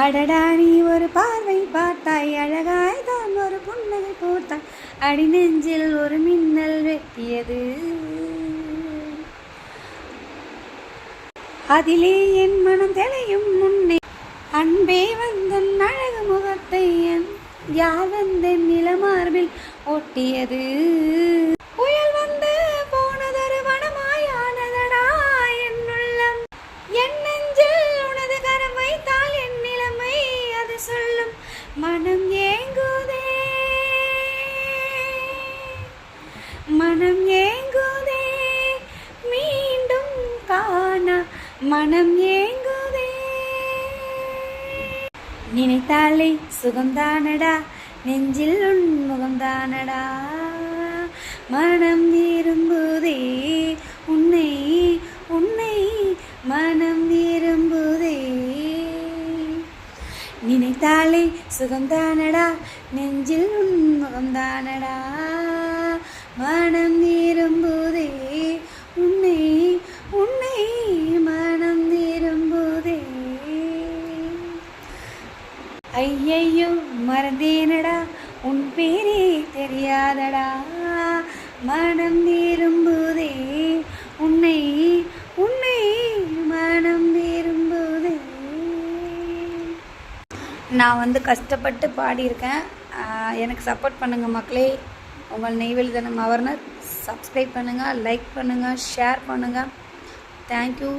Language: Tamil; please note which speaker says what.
Speaker 1: அடடா நீ ஒரு பார்வை பார்த்தாய், அழகாய் தான் ஒரு புன்னகை போர்த்தாய், அடி நெஞ்சில் ஒரு மின்னல் வெட்டியது, அதிலே என் மனம் தெளியும் முன்னே அன்பே வந்தன் அழகு முகத்தை யார் வந்த நிலமார்பில் ஒட்டியது, புயல் வந்து போனதொரு வனமாயானதடா என் உள்ளம், என் நெஞ்சில் உனது கரம் வைத்தால் என் நிலைமை அது சொல்லும், மனம் ஏங்குதே மனம் ஏங்குதே மீண்டும் காண மனம் ஏங்குதே, நினைத்தாலே சுகம்தானடா நெஞ்சில் உன் முகம்தானடா, மனம் விரும்புதே உன்னை உன்னை மனம் விரும்புதே, நினைத்தாலே சுகம்தானடா நெஞ்சில் உன் முகம்தானடா, மனம் விரும்புதே உன்னை உன்னை மனம் விரும்புதே. ஐயையோ மறந்தேனடா உன் பேரே தெரியாதடா, மனம் விரும்புதே உன்னை உன்னை மனம் விரும்புதே. நான் கஷ்டப்பட்டு பாடியிருக்கேன். எனக்கு சப்போர்ட் பண்ணுங்கள் மக்களே. உங்கள் நெய்வேலி தினம் அவர்னர். சப்ஸ்கிரைப் பண்ணுங்கள், லைக் பண்ணுங்கள், ஷேர் பண்ணுங்கள். தேங்க்யூ.